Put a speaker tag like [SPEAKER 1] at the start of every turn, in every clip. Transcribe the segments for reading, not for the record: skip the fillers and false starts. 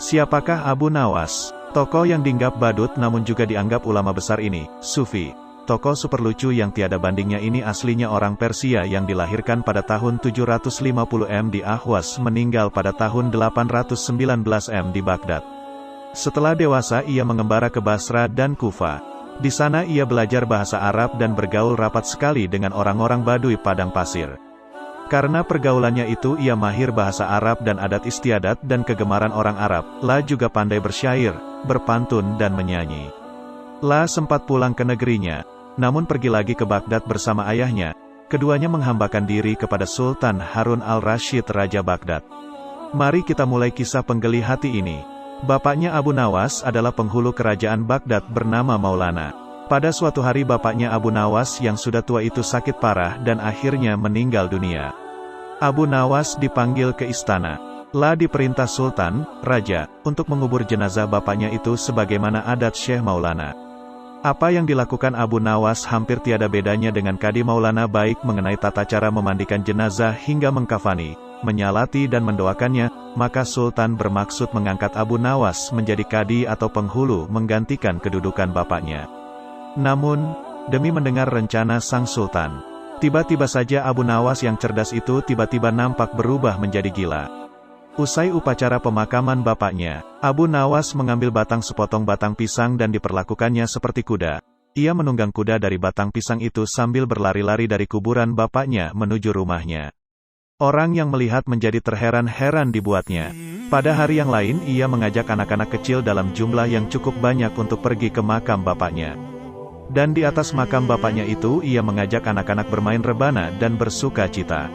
[SPEAKER 1] Siapakah Abu Nawas? Tokoh yang dianggap badut namun juga dianggap ulama besar ini, Sufi. Tokoh super lucu yang tiada bandingnya ini aslinya orang Persia yang dilahirkan pada tahun 750 M di Ahwas, meninggal pada tahun 819 M di Baghdad. Setelah dewasa ia mengembara ke Basra dan Kufa. Di sana ia belajar bahasa Arab dan bergaul rapat sekali dengan orang-orang Baduy padang pasir. Karena pergaulannya itu ia mahir bahasa Arab dan adat istiadat dan kegemaran orang Arab. La juga pandai bersyair, berpantun dan menyanyi. La sempat pulang ke negerinya, namun pergi lagi ke Baghdad bersama ayahnya. Keduanya menghambakan diri kepada Sultan Harun al-Rashid Raja Baghdad. Mari kita mulai kisah penggeli hati ini. Bapaknya Abu Nawas adalah penghulu kerajaan Baghdad bernama Maulana. Pada suatu hari bapaknya Abu Nawas yang sudah tua itu sakit parah dan akhirnya meninggal dunia. Abu Nawas dipanggil ke istana. La diperintah Sultan, Raja, untuk mengubur jenazah bapaknya itu sebagaimana adat Syekh Maulana. Apa yang dilakukan Abu Nawas hampir tiada bedanya dengan Kadi Maulana, baik mengenai tata cara memandikan jenazah hingga mengkafani, menyalati dan mendoakannya. Maka Sultan bermaksud mengangkat Abu Nawas menjadi Kadi atau penghulu menggantikan kedudukan bapaknya. Namun, demi mendengar rencana sang Sultan, tiba-tiba saja Abu Nawas yang cerdas itu tiba-tiba nampak berubah menjadi gila. Usai upacara pemakaman bapaknya, Abu Nawas mengambil sepotong batang pisang dan diperlakukannya seperti kuda. Ia menunggang kuda dari batang pisang itu sambil berlari-lari dari kuburan bapaknya menuju rumahnya. Orang yang melihat menjadi terheran-heran dibuatnya. Pada hari yang lain ia mengajak anak-anak kecil dalam jumlah yang cukup banyak untuk pergi ke makam bapaknya. Dan di atas makam bapaknya itu ia mengajak anak-anak bermain rebana dan bersuka cita.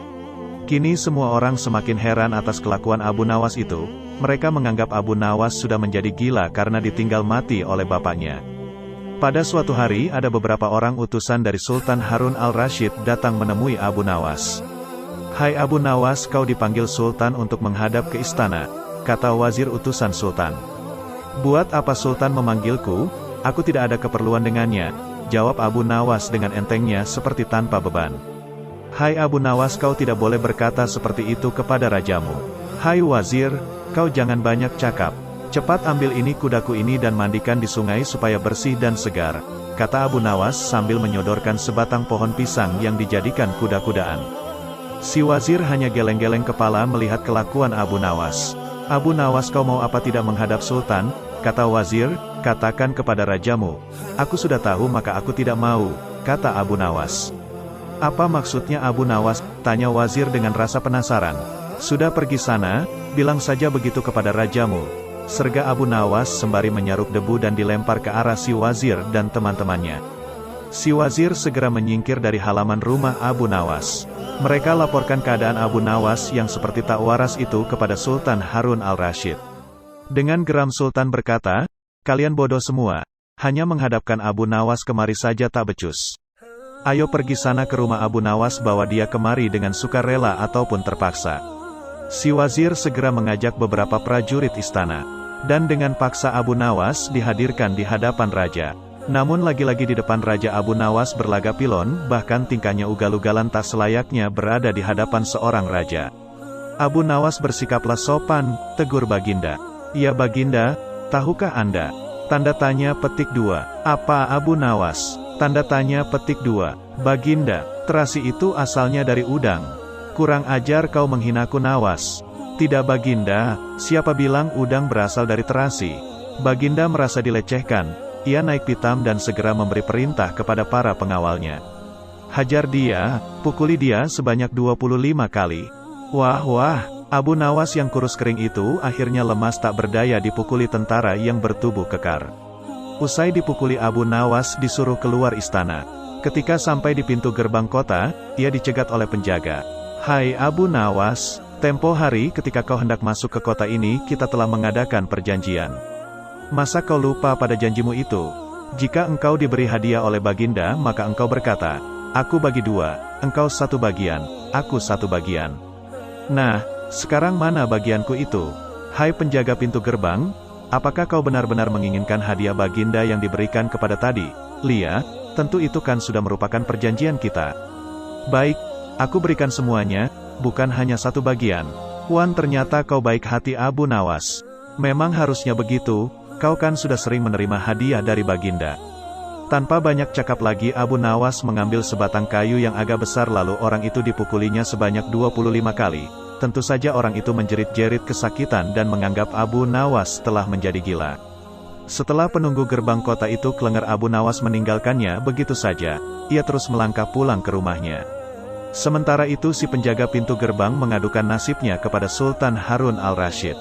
[SPEAKER 1] Kini semua orang semakin heran atas kelakuan Abu Nawas itu. Mereka menganggap Abu Nawas sudah menjadi gila karena ditinggal mati oleh bapaknya. Pada suatu hari ada beberapa orang utusan dari Sultan Harun al-Rashid datang menemui Abu Nawas. "Hai Abu Nawas, kau dipanggil Sultan untuk menghadap ke istana," kata wazir utusan Sultan. "Buat apa Sultan memanggilku? Aku tidak ada keperluan dengannya," jawab Abu Nawas dengan entengnya seperti tanpa beban. "Hai Abu Nawas, kau tidak boleh berkata seperti itu kepada rajamu. Hai wazir, kau jangan banyak cakap. Cepat ambil ini kudaku ini dan mandikan di sungai supaya bersih dan segar," kata Abu Nawas sambil menyodorkan sebatang pohon pisang yang dijadikan kuda-kudaan. Si wazir hanya geleng-geleng kepala melihat kelakuan Abu Nawas. "Abu Nawas, kau mau apa tidak menghadap Sultan?" kata wazir. "Katakan kepada rajamu." "Aku sudah tahu maka aku tidak mau," kata Abu Nawas. "Apa maksudnya Abu Nawas?" tanya wazir dengan rasa penasaran. "Sudah pergi sana, bilang saja begitu kepada rajamu," serga Abu Nawas sembari menyaruk debu dan dilempar ke arah si wazir dan teman-temannya. Si wazir segera menyingkir dari halaman rumah Abu Nawas. Mereka laporkan keadaan Abu Nawas yang seperti tak waras itu kepada Sultan Harun al-Rashid. Dengan geram Sultan berkata, "Kalian bodoh semua, hanya menghadapkan Abu Nawas kemari saja tak becus. Ayo pergi sana ke rumah Abu Nawas, bawa dia kemari dengan sukarela ataupun terpaksa." Si wazir segera mengajak beberapa prajurit istana, dan dengan paksa Abu Nawas dihadirkan di hadapan raja. Namun lagi-lagi di depan raja Abu Nawas berlaga pilon, bahkan tingkahnya ugal-ugalan tak selayaknya berada di hadapan seorang raja. Abu Nawas bersikaplah sopan, tegur Baginda. "Ya Baginda, tahukah Anda?" Tanda tanya petik 2. "Apa Abu Nawas?" Tanda tanya petik 2. "Baginda, terasi itu asalnya dari udang." "Kurang ajar kau menghinaku Nawas." "Tidak Baginda, siapa bilang udang berasal dari terasi?" Baginda merasa dilecehkan. Ia naik pitam dan segera memberi perintah kepada para pengawalnya. "Hajar dia, pukuli dia sebanyak 25 kali. Wah, Abu Nawas yang kurus kering itu akhirnya lemas tak berdaya dipukuli tentara yang bertubuh kekar. Usai dipukuli Abu Nawas disuruh keluar istana. Ketika sampai di pintu gerbang kota, ia dicegat oleh penjaga. "Hai Abu Nawas, tempo hari ketika kau hendak masuk ke kota ini kita telah mengadakan perjanjian. Masa kau lupa pada janjimu itu? Jika engkau diberi hadiah oleh Baginda maka engkau berkata, 'Aku bagi 2, engkau 1 bagian, aku 1 bagian.' Nah, sekarang mana bagianku itu? Hai penjaga pintu gerbang, apakah kau benar-benar menginginkan hadiah Baginda yang diberikan kepada tadi? Lia, tentu itu kan sudah merupakan perjanjian kita." "Baik, aku berikan semuanya, bukan hanya 1 bagian." "Wan, ternyata kau baik hati Abu Nawas. Memang harusnya begitu, kau kan sudah sering menerima hadiah dari Baginda. Tanpa banyak cakap lagi Abu Nawas mengambil sebatang kayu yang agak besar lalu orang itu dipukulinya sebanyak 25 kali. Tentu saja orang itu menjerit-jerit kesakitan dan menganggap Abu Nawas telah menjadi gila. Setelah penunggu gerbang kota itu kelengger Abu Nawas meninggalkannya begitu saja, ia terus melangkah pulang ke rumahnya. Sementara itu si penjaga pintu gerbang mengadukan nasibnya kepada Sultan Harun al-Rasyid.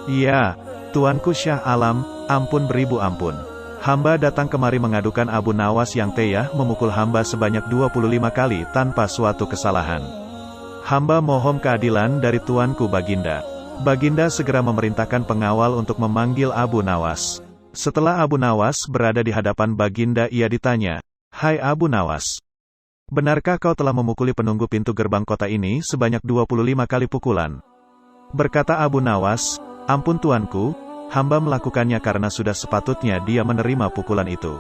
[SPEAKER 1] "Ya, Tuanku Syah Alam, ampun beribu ampun. Hamba datang kemari mengadukan Abu Nawas yang telah memukul hamba sebanyak 25 kali tanpa suatu kesalahan. Hamba mohon keadilan dari Tuanku Baginda." Baginda segera memerintahkan pengawal untuk memanggil Abu Nawas. Setelah Abu Nawas berada di hadapan Baginda ia ditanya, "Hai Abu Nawas, benarkah kau telah memukuli penunggu pintu gerbang kota ini sebanyak 25 kali pukulan?" Berkata Abu Nawas, "Ampun Tuanku, hamba melakukannya karena sudah sepatutnya dia menerima pukulan itu."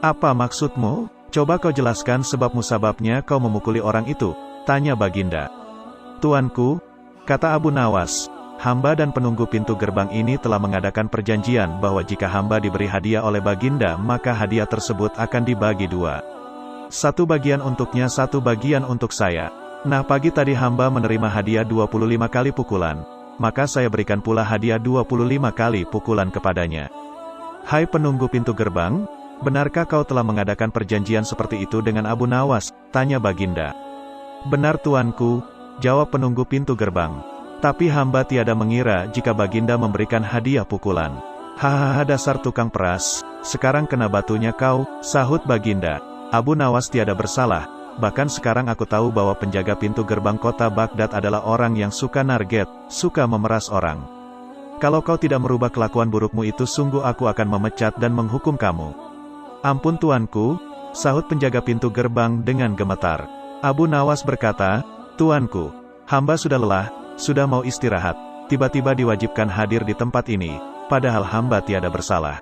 [SPEAKER 1] "Apa maksudmu? Coba kau jelaskan sebab musababnya kau memukuli orang itu," tanya Baginda. "Tuanku," kata Abu Nawas, "hamba dan penunggu pintu gerbang ini telah mengadakan perjanjian bahwa jika hamba diberi hadiah oleh Baginda maka hadiah tersebut akan dibagi dua. Satu bagian untuknya, satu bagian untuk saya. Nah pagi tadi hamba menerima hadiah 25 kali pukulan, maka saya berikan pula hadiah 25 kali pukulan kepadanya." "Hai penunggu pintu gerbang, benarkah kau telah mengadakan perjanjian seperti itu dengan Abu Nawas?" tanya Baginda. "Benar Tuanku," jawab penunggu pintu gerbang. "Tapi hamba tiada mengira jika Baginda memberikan hadiah pukulan." "Hahaha dasar tukang peras, sekarang kena batunya kau," sahut Baginda. "Abu Nawas tiada bersalah, bahkan sekarang aku tahu bahwa penjaga pintu gerbang kota Baghdad adalah orang yang suka narget, suka memeras orang. Kalau kau tidak merubah kelakuan burukmu itu sungguh aku akan memecat dan menghukum kamu." "Ampun Tuanku," sahut penjaga pintu gerbang dengan gemetar. Abu Nawas berkata, "Tuanku, hamba sudah lelah, sudah mau istirahat, tiba-tiba diwajibkan hadir di tempat ini, padahal hamba tiada bersalah.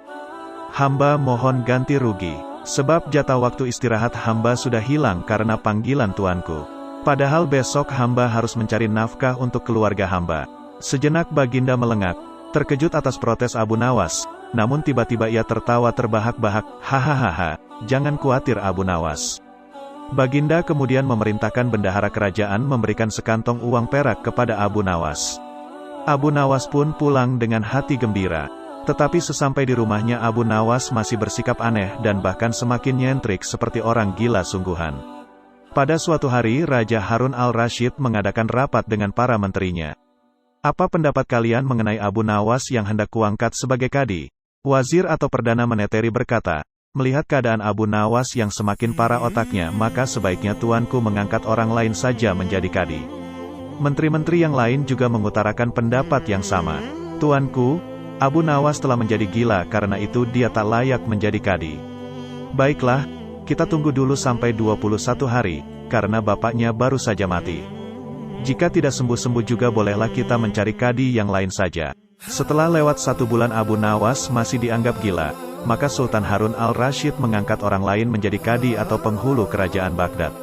[SPEAKER 1] Hamba mohon ganti rugi, sebab jatah waktu istirahat hamba sudah hilang karena panggilan Tuanku. Padahal besok hamba harus mencari nafkah untuk keluarga hamba." Sejenak Baginda melengak, terkejut atas protes Abu Nawas, namun tiba-tiba ia tertawa terbahak-bahak, "Hahaha, jangan khawatir Abu Nawas." Baginda kemudian memerintahkan bendahara kerajaan memberikan sekantong uang perak kepada Abu Nawas. Abu Nawas pun pulang dengan hati gembira. Tetapi sesampai di rumahnya Abu Nawas masih bersikap aneh dan bahkan semakin nyentrik seperti orang gila sungguhan. Pada suatu hari Raja Harun al-Rasyid mengadakan rapat dengan para menterinya. "Apa pendapat kalian mengenai Abu Nawas yang hendak kuangkat sebagai kadi?" Wazir atau perdana meneteri berkata, "Melihat keadaan Abu Nawas yang semakin parah otaknya, maka sebaiknya Tuanku mengangkat orang lain saja menjadi kadi." Menteri-menteri yang lain juga mengutarakan pendapat yang sama. "Tuanku, Abu Nawas telah menjadi gila karena itu dia tak layak menjadi kadi." "Baiklah, kita tunggu dulu sampai 21 hari, karena bapaknya baru saja mati. Jika tidak sembuh-sembuh juga bolehlah kita mencari kadi yang lain saja." Setelah lewat 1 bulan Abu Nawas masih dianggap gila, maka Sultan Harun al-Rasyid mengangkat orang lain menjadi kadi atau penghulu kerajaan Baghdad.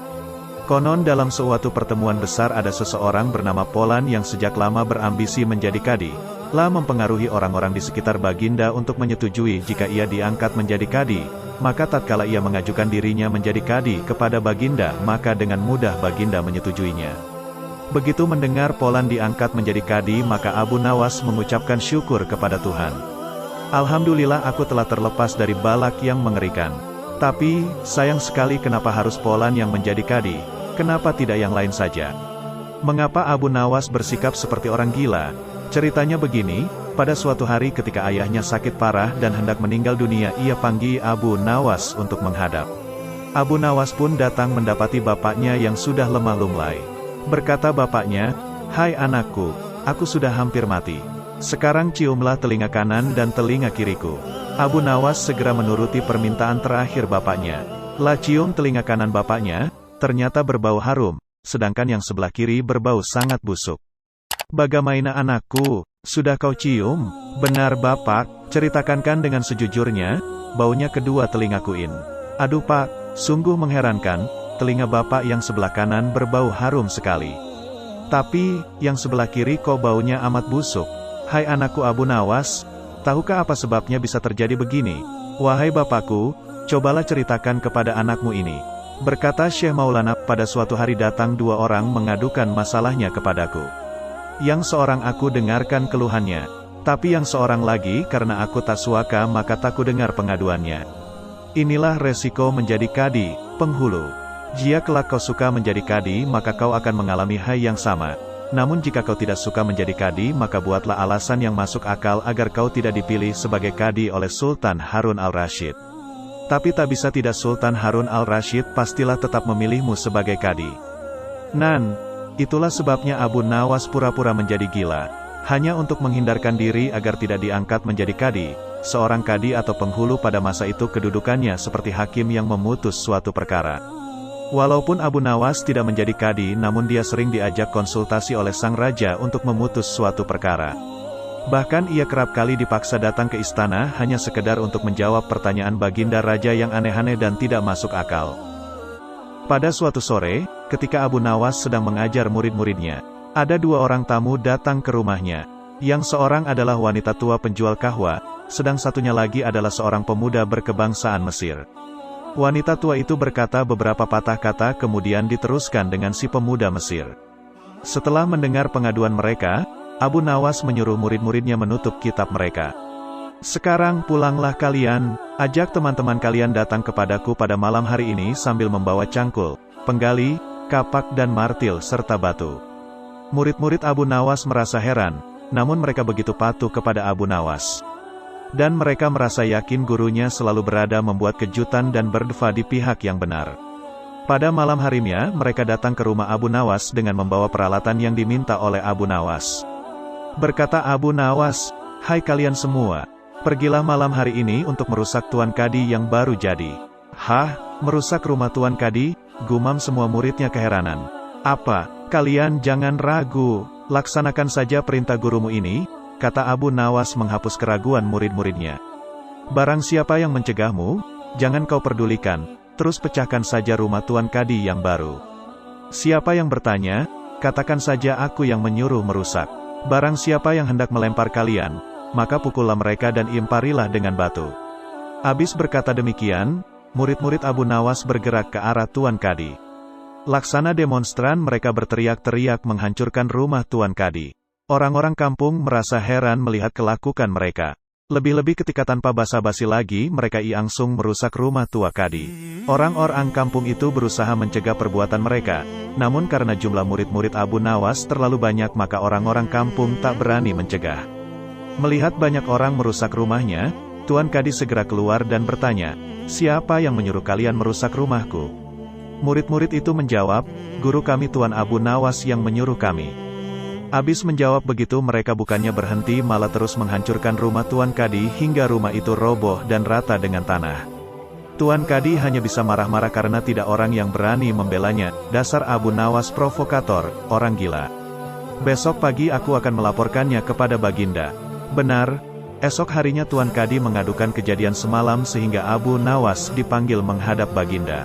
[SPEAKER 1] Konon dalam suatu pertemuan besar ada seseorang bernama Polan yang sejak lama berambisi menjadi kadi, lah mempengaruhi orang-orang di sekitar Baginda untuk menyetujui jika ia diangkat menjadi kadi, maka tatkala ia mengajukan dirinya menjadi kadi kepada Baginda, maka dengan mudah Baginda menyetujuinya. Begitu mendengar Polan diangkat menjadi kadi maka Abu Nawas mengucapkan syukur kepada Tuhan. "Alhamdulillah aku telah terlepas dari balak yang mengerikan. Tapi, sayang sekali kenapa harus Polan yang menjadi kadi, kenapa tidak yang lain saja?" Mengapa Abu Nawas bersikap seperti orang gila? Ceritanya begini, pada suatu hari ketika ayahnya sakit parah dan hendak meninggal dunia ia panggil Abu Nawas untuk menghadap. Abu Nawas pun datang mendapati bapaknya yang sudah lemah lunglai. Berkata bapaknya, "Hai anakku, aku sudah hampir mati. Sekarang ciumlah telinga kanan dan telinga kiriku." Abu Nawas segera menuruti permintaan terakhir bapaknya. Lah cium telinga kanan bapaknya, ternyata berbau harum, sedangkan yang sebelah kiri berbau sangat busuk. "Bagaimana anakku, sudah kau cium?" "Benar bapak, ceritakan dengan sejujurnya, baunya kedua telingaku in." "Aduh pak, sungguh mengherankan, telinga bapak yang sebelah kanan berbau harum sekali. Tapi, yang sebelah kiri kok baunya amat busuk." "Hai anakku Abu Nawas, tahukah apa sebabnya bisa terjadi begini? Wahai bapakku, cobalah ceritakan kepada anakmu ini." Berkata Syekh Maulana, "Pada suatu hari datang dua orang mengadukan masalahnya kepadaku. Yang seorang aku dengarkan keluhannya, tapi yang seorang lagi karena aku tak suaka maka tak dengar pengaduannya. Inilah resiko menjadi kadi, penghulu. Jika kelak kau suka menjadi kadi maka kau akan mengalami hal yang sama. Namun jika kau tidak suka menjadi kadi maka buatlah alasan yang masuk akal agar kau tidak dipilih sebagai kadi oleh Sultan Harun al-Rasyid. Tapi tak bisa tidak, Sultan Harun al-Rasyid pastilah tetap memilihmu sebagai kadi." Nan, itulah sebabnya Abu Nawas pura-pura menjadi gila, hanya untuk menghindarkan diri agar tidak diangkat menjadi kadi. Seorang kadi atau penghulu pada masa itu kedudukannya seperti hakim yang memutus suatu perkara. Walaupun Abu Nawas tidak menjadi kadi, namun dia sering diajak konsultasi oleh sang raja untuk memutus suatu perkara. Bahkan ia kerap kali dipaksa datang ke istana hanya sekedar untuk menjawab pertanyaan baginda raja yang aneh-aneh dan tidak masuk akal. Pada suatu sore, ketika Abu Nawas sedang mengajar murid-muridnya, ada dua orang tamu datang ke rumahnya. Yang seorang adalah wanita tua penjual kahwa, sedang satunya lagi adalah seorang pemuda berkebangsaan Mesir. Wanita tua itu berkata beberapa patah kata kemudian diteruskan dengan si pemuda Mesir. Setelah mendengar pengaduan mereka, Abu Nawas menyuruh murid-muridnya menutup kitab mereka. "Sekarang pulanglah kalian, ajak teman-teman kalian datang kepadaku pada malam hari ini sambil membawa cangkul, penggali, kapak dan martil serta batu." Murid-murid Abu Nawas merasa heran, namun mereka begitu patuh kepada Abu Nawas. Dan mereka merasa yakin gurunya selalu berada membuat kejutan dan berdeva di pihak yang benar. Pada malam harinya, mereka datang ke rumah Abu Nawas dengan membawa peralatan yang diminta oleh Abu Nawas. Berkata Abu Nawas, "Hai kalian semua, pergilah malam hari ini untuk merusak Tuan Kadi yang baru jadi." "Hah, merusak rumah Tuan Kadi?" gumam semua muridnya keheranan. "Apa, kalian jangan ragu, laksanakan saja perintah gurumu ini," kata Abu Nawas menghapus keraguan murid-muridnya. "Barang siapa yang mencegahmu, jangan kau pedulikan, terus pecahkan saja rumah Tuan Kadi yang baru. Siapa yang bertanya, katakan saja aku yang menyuruh merusak. Barang siapa yang hendak melempar kalian, maka pukullah mereka dan imparilah dengan batu." Habis berkata demikian, murid-murid Abu Nawas bergerak ke arah Tuan Kadi. Laksana demonstran mereka berteriak-teriak menghancurkan rumah Tuan Kadi. Orang-orang kampung merasa heran melihat kelakukan mereka. Lebih-lebih ketika tanpa basa-basi lagi mereka langsung merusak rumah tua Kadi. Orang-orang kampung itu berusaha mencegah perbuatan mereka, namun karena jumlah murid-murid Abu Nawas terlalu banyak maka orang-orang kampung tak berani mencegah. Melihat banyak orang merusak rumahnya, Tuan Kadi segera keluar dan bertanya, "Siapa yang menyuruh kalian merusak rumahku?" Murid-murid itu menjawab, "Guru kami Tuan Abu Nawas yang menyuruh kami." Habis menjawab begitu mereka bukannya berhenti malah terus menghancurkan rumah Tuan Kadi hingga rumah itu roboh dan rata dengan tanah. Tuan Kadi hanya bisa marah-marah karena tidak orang yang berani membelanya. "Dasar Abu Nawas provokator, orang gila. Besok pagi aku akan melaporkannya kepada Baginda." Benar, esok harinya Tuan Kadi mengadukan kejadian semalam sehingga Abu Nawas dipanggil menghadap Baginda.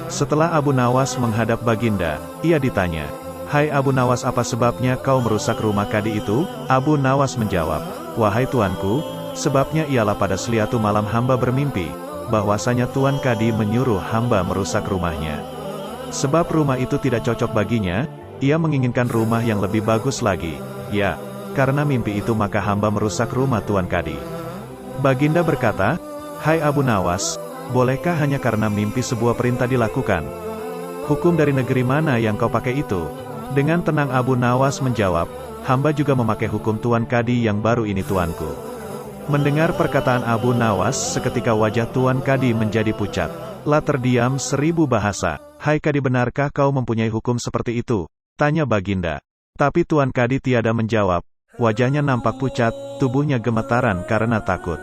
[SPEAKER 1] Setelah Abu Nawas menghadap Baginda, ia ditanya, "Hai Abu Nawas, apa sebabnya kau merusak rumah Kadi itu?" Abu Nawas menjawab, "Wahai tuanku, sebabnya ialah pada suatu malam hamba bermimpi, bahwasanya Tuan Kadi menyuruh hamba merusak rumahnya. Sebab rumah itu tidak cocok baginya, ia menginginkan rumah yang lebih bagus lagi. Ya, karena mimpi itu maka hamba merusak rumah Tuan Kadi." Baginda berkata, "Hai Abu Nawas, bolehkah hanya karena mimpi sebuah perintah dilakukan? Hukum dari negeri mana yang kau pakai itu?" Dengan tenang Abu Nawas menjawab, "Hamba juga memakai hukum Tuan Kadi yang baru ini tuanku." Mendengar perkataan Abu Nawas, seketika wajah Tuan Kadi menjadi pucat. Lah terdiam 1000 bahasa. "Hai Kadi, benarkah kau mempunyai hukum seperti itu?" tanya Baginda. Tapi Tuan Kadi tiada menjawab. Wajahnya nampak pucat, tubuhnya gemetaran karena takut.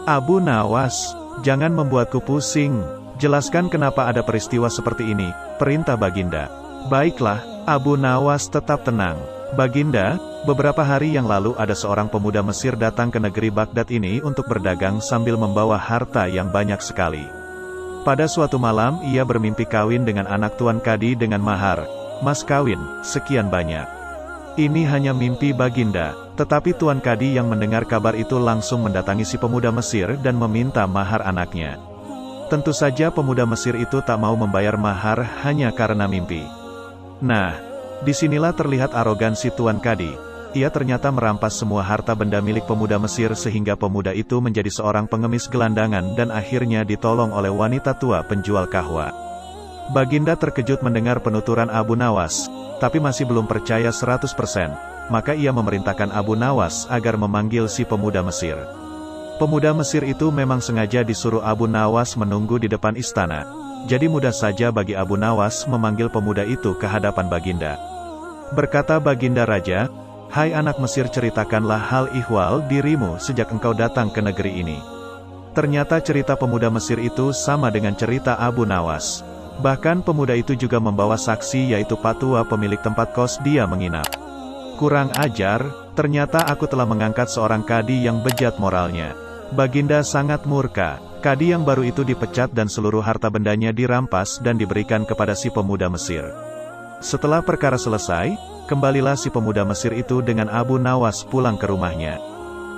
[SPEAKER 1] "Abu Nawas, jangan membuatku pusing. Jelaskan kenapa ada peristiwa seperti ini," perintah Baginda. "Baiklah." Abu Nawas tetap tenang. "Baginda, beberapa hari yang lalu ada seorang pemuda Mesir datang ke negeri Baghdad ini untuk berdagang sambil membawa harta yang banyak sekali. Pada suatu malam ia bermimpi kawin dengan anak Tuan Kadi dengan mahar, mas kawin, sekian banyak. Ini hanya mimpi Baginda. Tetapi Tuan Kadi yang mendengar kabar itu langsung mendatangi si pemuda Mesir dan meminta mahar anaknya. Tentu saja pemuda Mesir itu tak mau membayar mahar hanya karena mimpi. Nah, disinilah terlihat arogansi Tuan Kadi. Ia ternyata merampas semua harta benda milik pemuda Mesir sehingga pemuda itu menjadi seorang pengemis gelandangan dan akhirnya ditolong oleh wanita tua penjual kahwa. Baginda terkejut mendengar penuturan Abu Nawas, tapi masih belum percaya 100%. Maka ia memerintahkan Abu Nawas agar memanggil si pemuda Mesir. Pemuda Mesir itu memang sengaja disuruh Abu Nawas menunggu di depan istana. Jadi mudah saja bagi Abu Nawas memanggil pemuda itu ke hadapan Baginda. Berkata Baginda Raja, "Hai anak Mesir, ceritakanlah hal ihwal dirimu sejak engkau datang ke negeri ini." Ternyata cerita pemuda Mesir itu sama dengan cerita Abu Nawas. Bahkan pemuda itu juga membawa saksi yaitu Patua pemilik tempat kos dia menginap. Kurang ajar, ternyata aku telah mengangkat seorang kadi yang bejat moralnya. Baginda sangat murka. Kadi yang baru itu dipecat dan seluruh harta bendanya dirampas dan diberikan kepada si pemuda Mesir. Setelah perkara selesai, kembalilah si pemuda Mesir itu dengan Abu Nawas pulang ke rumahnya.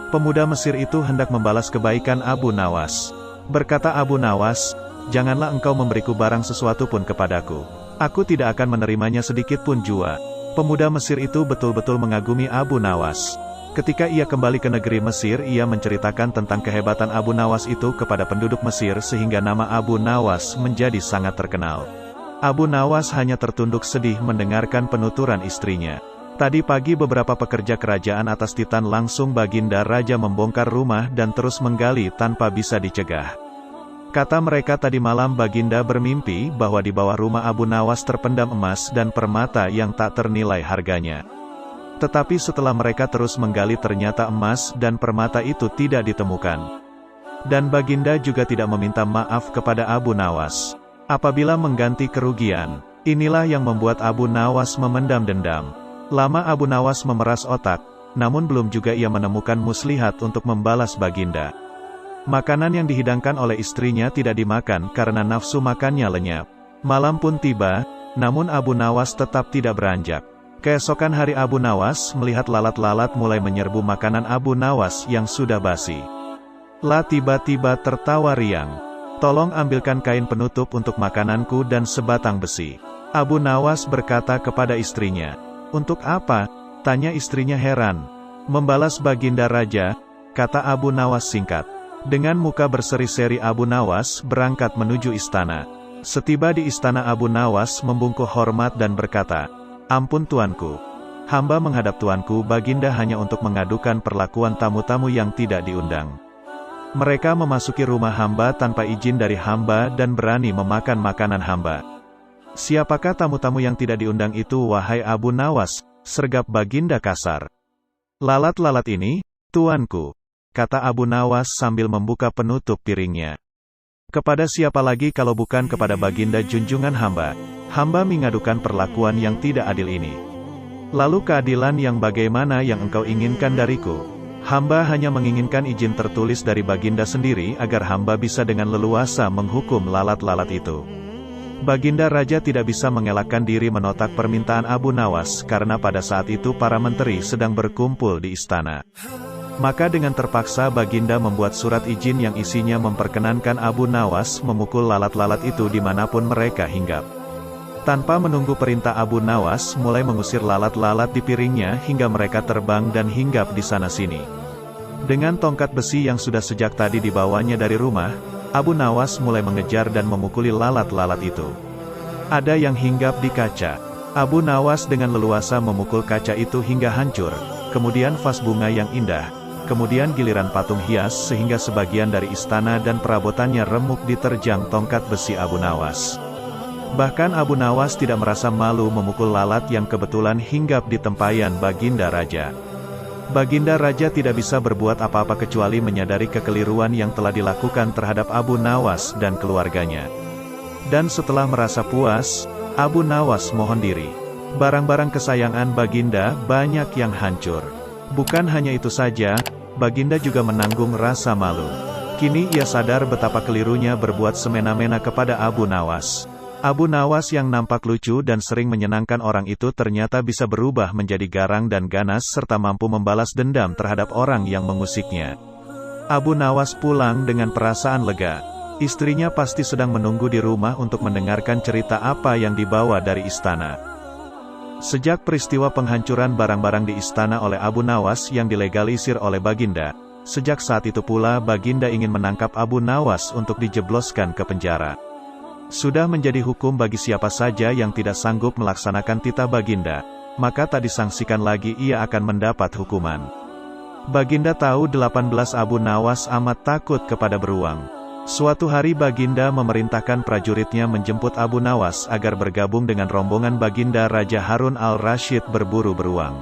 [SPEAKER 1] Pemuda Mesir itu hendak membalas kebaikan Abu Nawas. Berkata Abu Nawas, "Janganlah engkau memberiku barang sesuatu pun kepadaku. Aku tidak akan menerimanya sedikit pun jua." Pemuda Mesir itu betul-betul mengagumi Abu Nawas. Ketika ia kembali ke negeri Mesir, ia menceritakan tentang kehebatan Abu Nawas itu kepada penduduk Mesir sehingga nama Abu Nawas menjadi sangat terkenal. Abu Nawas hanya tertunduk sedih mendengarkan penuturan istrinya. Tadi pagi beberapa pekerja kerajaan atas Titan langsung Baginda Raja membongkar rumah dan terus menggali tanpa bisa dicegah. Kata mereka tadi malam Baginda bermimpi bahwa di bawah rumah Abu Nawas terpendam emas dan permata yang tak ternilai harganya. Tetapi setelah mereka terus menggali ternyata emas dan permata itu tidak ditemukan. Dan Baginda juga tidak meminta maaf kepada Abu Nawas. Apabila mengganti kerugian, inilah yang membuat Abu Nawas memendam dendam. Lama Abu Nawas memeras otak, namun belum juga ia menemukan muslihat untuk membalas Baginda. Makanan yang dihidangkan oleh istrinya tidak dimakan karena nafsu makannya lenyap. Malam pun tiba, namun Abu Nawas tetap tidak beranjak. Keesokan hari Abu Nawas melihat lalat-lalat mulai menyerbu makanan Abu Nawas yang sudah basi. La tiba-tiba tertawa riang. "Tolong ambilkan kain penutup untuk makananku dan sebatang besi." Abu Nawas berkata kepada istrinya. "Untuk apa?" tanya istrinya heran. "Membalas Baginda Raja," kata Abu Nawas singkat. Dengan muka berseri-seri Abu Nawas berangkat menuju istana. Setiba di istana Abu Nawas membungkuk hormat dan berkata, "Ampun tuanku. Hamba menghadap tuanku Baginda hanya untuk mengadukan perlakuan tamu-tamu yang tidak diundang. Mereka memasuki rumah hamba tanpa izin dari hamba dan berani memakan makanan hamba." "Siapakah tamu-tamu yang tidak diundang itu wahai Abu Nawas?" sergap Baginda kasar. "Lalat-lalat ini, tuanku," kata Abu Nawas sambil membuka penutup piringnya. "Kepada siapa lagi kalau bukan kepada Baginda junjungan hamba? Hamba mengadukan perlakuan yang tidak adil ini. Lalu keadilan yang bagaimana yang engkau inginkan dariku? Hamba hanya menginginkan izin tertulis dari Baginda sendiri agar hamba bisa dengan leluasa menghukum lalat-lalat itu." Baginda Raja tidak bisa mengelakkan diri menotak permintaan Abu Nawas karena pada saat itu para menteri sedang berkumpul di istana. Maka dengan terpaksa Baginda membuat surat izin yang isinya memperkenankan Abu Nawas memukul lalat-lalat itu dimanapun mereka hinggap. Tanpa menunggu perintah Abu Nawas mulai mengusir lalat-lalat di piringnya hingga mereka terbang dan hinggap di sana-sini. Dengan tongkat besi yang sudah sejak tadi dibawanya dari rumah, Abu Nawas mulai mengejar dan memukuli lalat-lalat itu. Ada yang hinggap di kaca. Abu Nawas dengan leluasa memukul kaca itu hingga hancur, kemudian vas bunga yang indah, kemudian giliran patung hias sehingga sebagian dari istana dan perabotannya remuk diterjang tongkat besi Abu Nawas. Bahkan Abu Nawas tidak merasa malu memukul lalat yang kebetulan hinggap di tempayan Baginda Raja. Baginda Raja tidak bisa berbuat apa-apa kecuali menyadari kekeliruan yang telah dilakukan terhadap Abu Nawas dan keluarganya. Dan setelah merasa puas, Abu Nawas mohon diri. Barang-barang kesayangan Baginda banyak yang hancur. Bukan hanya itu saja, Baginda juga menanggung rasa malu. Kini ia sadar betapa kelirunya berbuat semena-mena kepada Abu Nawas. Abu Nawas yang nampak lucu dan sering menyenangkan orang itu ternyata bisa berubah menjadi garang dan ganas serta mampu membalas dendam terhadap orang yang mengusiknya. Abu Nawas pulang dengan perasaan lega. Istrinya pasti sedang menunggu di rumah untuk mendengarkan cerita apa yang dibawa dari istana. Sejak peristiwa penghancuran barang-barang di istana oleh Abu Nawas yang dilegalisir oleh Baginda, sejak saat itu pula Baginda ingin menangkap Abu Nawas untuk dijebloskan ke penjara. Sudah menjadi hukum bagi siapa saja yang tidak sanggup melaksanakan titah Baginda, maka tak disangsikan lagi ia akan mendapat hukuman. Baginda tahu 18 Abu Nawas amat takut kepada beruang. Suatu hari Baginda memerintahkan prajuritnya menjemput Abu Nawas agar bergabung dengan rombongan Baginda Raja Harun al-Rasyid berburu beruang.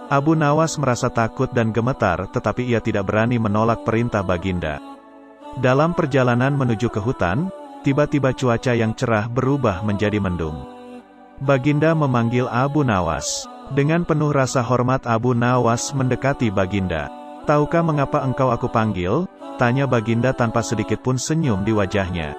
[SPEAKER 1] Abu Nawas merasa takut dan gemetar tetapi ia tidak berani menolak perintah Baginda. Dalam perjalanan menuju ke hutan, tiba-tiba cuaca yang cerah berubah menjadi mendung. Baginda memanggil Abu Nawas. Dengan penuh rasa hormat Abu Nawas mendekati Baginda. "Tahukah mengapa engkau aku panggil?" tanya Baginda tanpa sedikit pun senyum di wajahnya.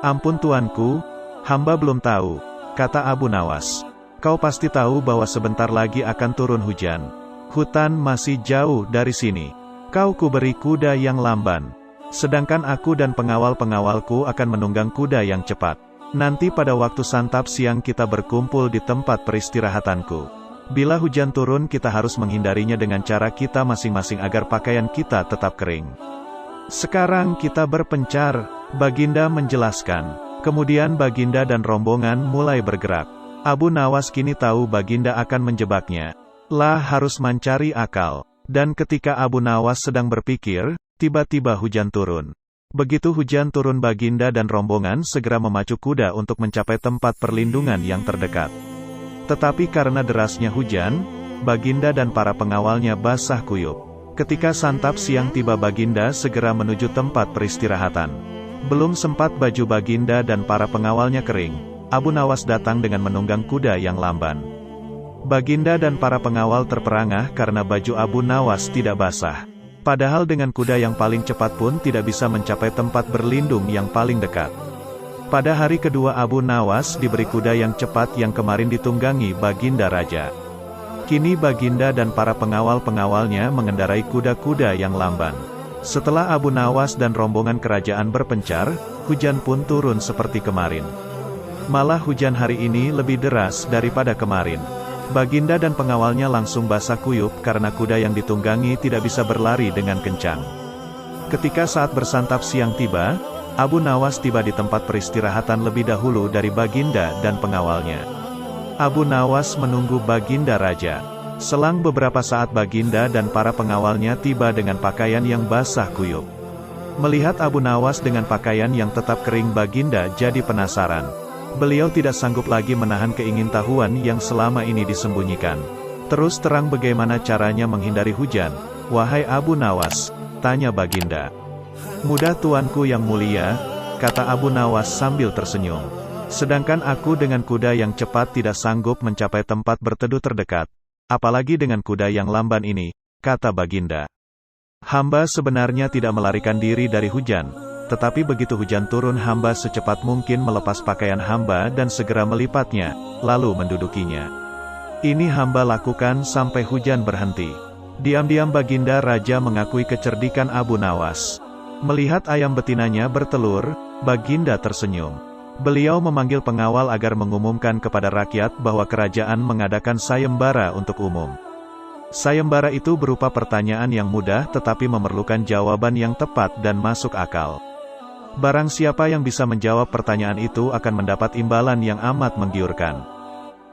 [SPEAKER 1] "Ampun tuanku, hamba belum tahu," kata Abu Nawas. "Kau pasti tahu bahwa sebentar lagi akan turun hujan. Hutan masih jauh dari sini. Kau kuberi kuda yang lamban. Sedangkan aku dan pengawal-pengawalku akan menunggang kuda yang cepat. Nanti pada waktu santap siang kita berkumpul di tempat peristirahatanku. Bila hujan turun kita harus menghindarinya dengan cara kita masing-masing agar pakaian kita tetap kering. Sekarang kita berpencar," Baginda menjelaskan. Kemudian Baginda dan rombongan mulai bergerak. Abu Nawas kini tahu Baginda akan menjebaknya. Lah harus mencari akal. Dan ketika Abu Nawas sedang berpikir, tiba-tiba hujan turun. Begitu hujan turun Baginda dan rombongan segera memacu kuda untuk mencapai tempat perlindungan yang terdekat. Tetapi karena derasnya hujan, Baginda dan para pengawalnya basah kuyup. Ketika santap siang tiba Baginda segera menuju tempat peristirahatan. Belum sempat baju Baginda dan para pengawalnya kering, Abu Nawas datang dengan menunggang kuda yang lamban. Baginda dan para pengawal terperangah karena baju Abu Nawas tidak basah. Padahal dengan kuda yang paling cepat pun tidak bisa mencapai tempat berlindung yang paling dekat. Pada hari kedua Abu Nawas diberi kuda yang cepat yang kemarin ditunggangi Baginda Raja. Kini Baginda dan para pengawal-pengawalnya mengendarai kuda-kuda yang lamban. Setelah Abu Nawas dan rombongan kerajaan berpencar, hujan pun turun seperti kemarin. Malah hujan hari ini lebih deras daripada kemarin. Baginda dan pengawalnya langsung basah kuyup karena kuda yang ditunggangi tidak bisa berlari dengan kencang. Ketika saat bersantap siang tiba, Abu Nawas tiba di tempat peristirahatan lebih dahulu dari Baginda dan pengawalnya. Abu Nawas menunggu Baginda Raja. Selang beberapa saat Baginda dan para pengawalnya tiba dengan pakaian yang basah kuyup. Melihat Abu Nawas dengan pakaian yang tetap kering Baginda jadi penasaran. Beliau tidak sanggup lagi menahan keingintahuan yang selama ini disembunyikan. "Terus terang bagaimana caranya menghindari hujan, wahai Abu Nawas?" tanya Baginda. "Mudah tuanku yang mulia," kata Abu Nawas sambil tersenyum. "Sedangkan aku dengan kuda yang cepat tidak sanggup mencapai tempat berteduh terdekat. Apalagi dengan kuda yang lamban ini," kata Baginda. "Hamba sebenarnya tidak melarikan diri dari hujan. Tetapi begitu hujan turun hamba secepat mungkin melepas pakaian hamba dan segera melipatnya, lalu mendudukinya. Ini hamba lakukan sampai hujan berhenti." Diam-diam Baginda Raja mengakui kecerdikan Abu Nawas. Melihat ayam betinanya bertelur, Baginda tersenyum. Beliau memanggil pengawal agar mengumumkan kepada rakyat bahwa kerajaan mengadakan sayembara untuk umum. Sayembara itu berupa pertanyaan yang mudah tetapi memerlukan jawaban yang tepat dan masuk akal. Barang siapa yang bisa menjawab pertanyaan itu akan mendapat imbalan yang amat menggiurkan.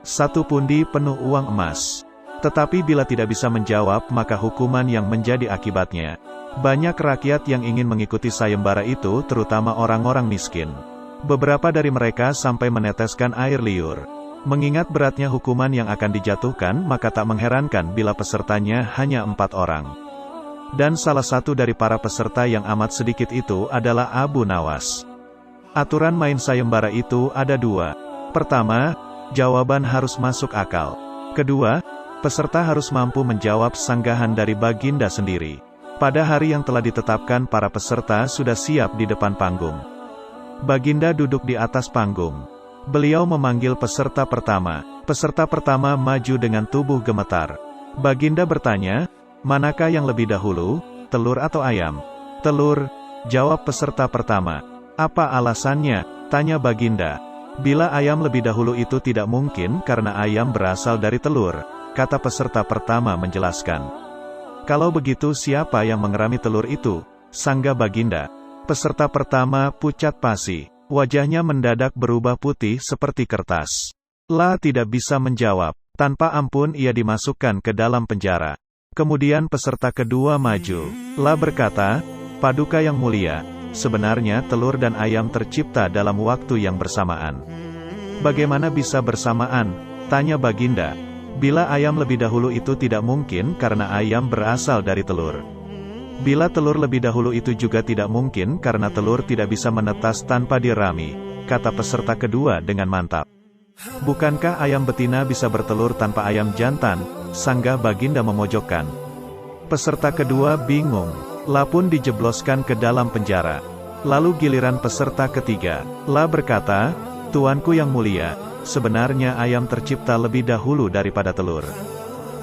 [SPEAKER 1] 1 pundi penuh uang emas. Tetapi bila tidak bisa menjawab maka hukuman yang menjadi akibatnya. Banyak rakyat yang ingin mengikuti sayembara itu terutama orang-orang miskin. Beberapa dari mereka sampai meneteskan air liur. Mengingat beratnya hukuman yang akan dijatuhkan maka tak mengherankan bila pesertanya hanya 4 orang. Dan salah satu dari para peserta yang amat sedikit itu adalah Abu Nawas. Aturan main sayembara itu ada 2. Pertama, jawaban harus masuk akal. Kedua, peserta harus mampu menjawab sanggahan dari Baginda sendiri. Pada hari yang telah ditetapkan para peserta sudah siap di depan panggung. Baginda duduk di atas panggung. Beliau memanggil peserta pertama. Peserta pertama maju dengan tubuh gemetar. Baginda bertanya, manakah yang lebih dahulu, telur atau ayam? Telur, jawab peserta pertama. Apa alasannya? Tanya Baginda. Bila ayam lebih dahulu itu tidak mungkin karena ayam berasal dari telur, kata peserta pertama menjelaskan. Kalau begitu siapa yang mengerami telur itu? Sangga Baginda. Peserta pertama pucat pasi. Wajahnya mendadak berubah putih seperti kertas. La tidak bisa menjawab. Tanpa ampun ia dimasukkan ke dalam penjara. Kemudian peserta kedua maju. La berkata, Paduka yang mulia, sebenarnya telur dan ayam tercipta dalam waktu yang bersamaan. Bagaimana bisa bersamaan? Tanya Baginda. Bila ayam lebih dahulu itu tidak mungkin karena ayam berasal dari telur. Bila telur lebih dahulu itu juga tidak mungkin karena telur tidak bisa menetas tanpa dirami, kata peserta kedua dengan mantap. Bukankah ayam betina bisa bertelur tanpa ayam jantan? Sanggah Baginda memojokkan. Peserta kedua bingung. La pun dijebloskan ke dalam penjara. Lalu giliran peserta ketiga. La berkata, Tuanku yang mulia, sebenarnya ayam tercipta lebih dahulu daripada telur.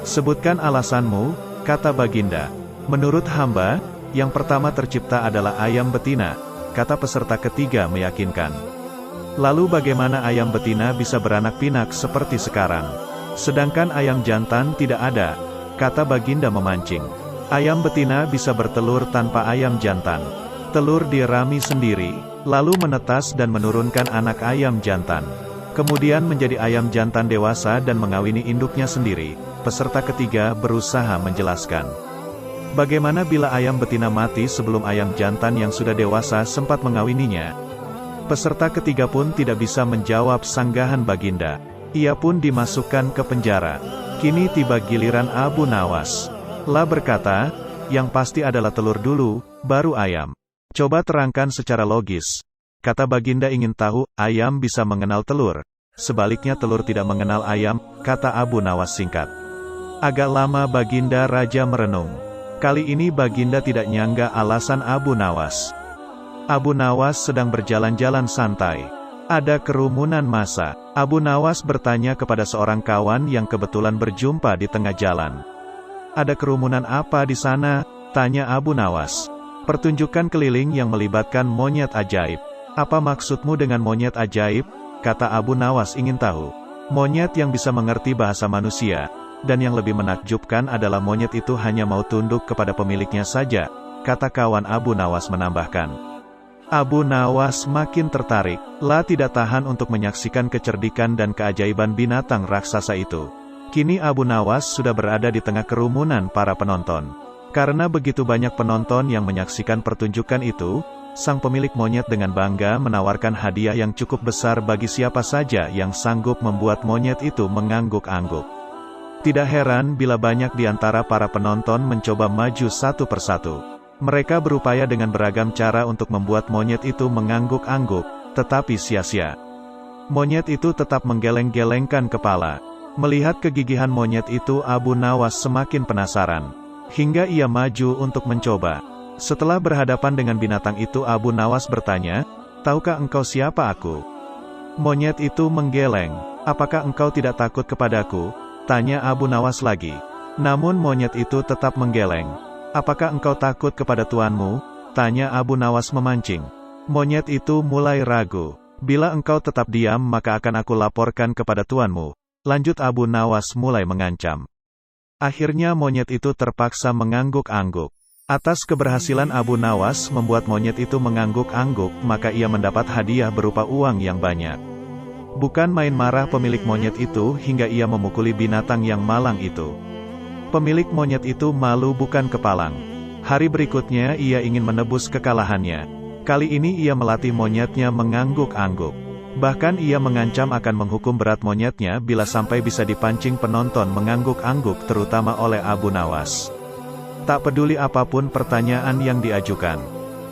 [SPEAKER 1] Sebutkan alasanmu, kata Baginda. Menurut hamba, yang pertama tercipta adalah ayam betina, kata peserta ketiga meyakinkan. Lalu bagaimana ayam betina bisa beranak pinak seperti sekarang? Sedangkan ayam jantan tidak ada, kata Baginda memancing. Ayam betina bisa bertelur tanpa ayam jantan. Telur dirami sendiri, lalu menetas dan menurunkan anak ayam jantan. Kemudian menjadi ayam jantan dewasa dan mengawini induknya sendiri. Peserta ketiga berusaha menjelaskan. Bagaimana bila ayam betina mati sebelum ayam jantan yang sudah dewasa sempat mengawininya? Peserta ketiga pun tidak bisa menjawab sanggahan Baginda. Ia pun dimasukkan ke penjara. Kini tiba giliran Abu Nawas. La berkata, yang pasti adalah telur dulu, baru ayam. Coba terangkan secara logis. Kata Baginda ingin tahu, ayam bisa mengenal telur. Sebaliknya telur tidak mengenal ayam, kata Abu Nawas singkat. Agak lama Baginda Raja merenung. Kali ini Baginda tidak nyangga alasan Abu Nawas. Abu Nawas sedang berjalan-jalan santai. Ada kerumunan massa. Abu Nawas bertanya kepada seorang kawan yang kebetulan berjumpa di tengah jalan. Ada kerumunan apa di sana? Tanya Abu Nawas. Pertunjukan keliling yang melibatkan monyet ajaib. Apa maksudmu dengan monyet ajaib? Kata Abu Nawas ingin tahu. Monyet yang bisa mengerti bahasa manusia. Dan yang lebih menakjubkan adalah monyet itu hanya mau tunduk kepada pemiliknya saja, kata kawan Abu Nawas menambahkan. Abu Nawas makin tertarik. La tidak tahan untuk menyaksikan kecerdikan dan keajaiban binatang raksasa itu. Kini Abu Nawas sudah berada di tengah kerumunan para penonton. Karena begitu banyak penonton yang menyaksikan pertunjukan itu, sang pemilik monyet dengan bangga menawarkan hadiah yang cukup besar bagi siapa saja yang sanggup membuat monyet itu mengangguk-angguk. Tidak heran bila banyak di antara para penonton mencoba maju satu persatu. Mereka berupaya dengan beragam cara untuk membuat monyet itu mengangguk-angguk, tetapi sia-sia. Monyet itu tetap menggeleng-gelengkan kepala. Melihat kegigihan monyet itu, Abu Nawas semakin penasaran. Hingga ia maju untuk mencoba. Setelah berhadapan dengan binatang itu, Abu Nawas bertanya, "Tahukah engkau siapa aku?" Monyet itu menggeleng. "Apakah engkau tidak takut kepadaku?" Tanya Abu Nawas lagi. Namun monyet itu tetap menggeleng. "Apakah engkau takut kepada tuanmu?" Tanya Abu Nawas memancing. Monyet itu mulai ragu. "Bila engkau tetap diam maka akan aku laporkan kepada tuanmu." Lanjut Abu Nawas mulai mengancam. Akhirnya monyet itu terpaksa mengangguk-angguk. Atas keberhasilan Abu Nawas membuat monyet itu mengangguk-angguk, maka ia mendapat hadiah berupa uang yang banyak. Bukan main marah pemilik monyet itu hingga ia memukuli binatang yang malang itu. Pemilik monyet itu malu bukan kepalang. Hari berikutnya ia ingin menebus kekalahannya. Kali ini ia melatih monyetnya mengangguk-angguk. Bahkan ia mengancam akan menghukum berat monyetnya bila sampai bisa dipancing penonton mengangguk-angguk terutama oleh Abu Nawas. Tak peduli apapun pertanyaan yang diajukan.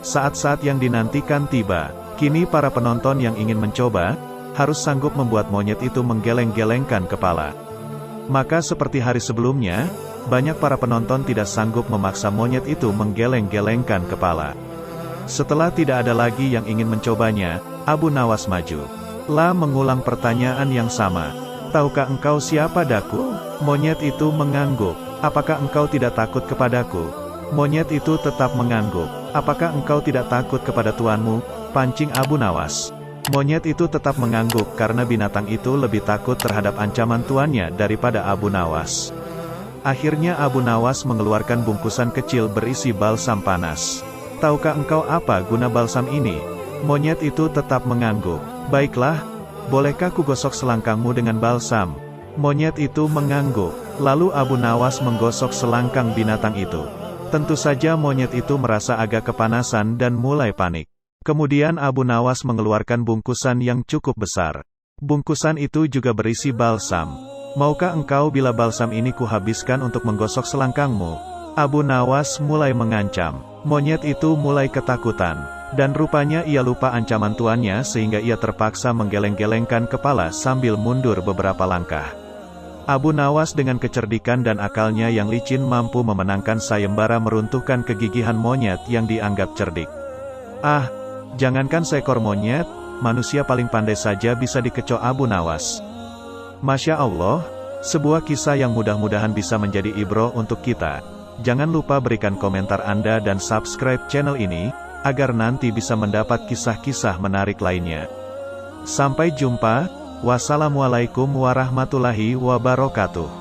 [SPEAKER 1] Saat-saat yang dinantikan tiba. Kini para penonton yang ingin mencoba, harus sanggup membuat monyet itu menggeleng-gelengkan kepala. Maka seperti hari sebelumnya, banyak para penonton tidak sanggup memaksa monyet itu menggeleng-gelengkan kepala. Setelah tidak ada lagi yang ingin mencobanya, Abu Nawas maju. La mengulang pertanyaan yang sama. Tahukah engkau siapa Daku? Monyet itu mengangguk. Apakah engkau tidak takut kepadaku? Monyet itu tetap mengangguk. Apakah engkau tidak takut kepada tuanmu? Pancing Abu Nawas. Monyet itu tetap mengangguk karena binatang itu lebih takut terhadap ancaman tuannya daripada Abu Nawas. Akhirnya Abu Nawas mengeluarkan bungkusan kecil berisi balsam panas. Tahukah engkau apa guna balsam ini? Monyet itu tetap mengangguk. Baiklah, bolehkah ku gosok selangkangmu dengan balsam? Monyet itu mengangguk. Lalu Abu Nawas menggosok selangkang binatang itu. Tentu saja monyet itu merasa agak kepanasan dan mulai panik. Kemudian Abu Nawas mengeluarkan bungkusan yang cukup besar. Bungkusan itu juga berisi balsam. Maukah engkau bila balsam ini kuhabiskan untuk menggosok selangkangmu? Abu Nawas mulai mengancam. Monyet itu mulai ketakutan. Dan rupanya ia lupa ancaman tuannya sehingga ia terpaksa menggeleng-gelengkan kepala sambil mundur beberapa langkah. Abu Nawas dengan kecerdikan dan akalnya yang licin mampu memenangkan sayembara meruntuhkan kegigihan monyet yang dianggap cerdik. Ah, jangankan seekor monyet, manusia paling pandai saja bisa dikecoh Abu Nawas. Masya Allah, sebuah kisah yang mudah-mudahan bisa menjadi ibroh untuk kita. Jangan lupa berikan komentar Anda dan subscribe channel ini, agar nanti bisa mendapat kisah-kisah menarik lainnya. Sampai jumpa, wassalamualaikum warahmatullahi wabarakatuh.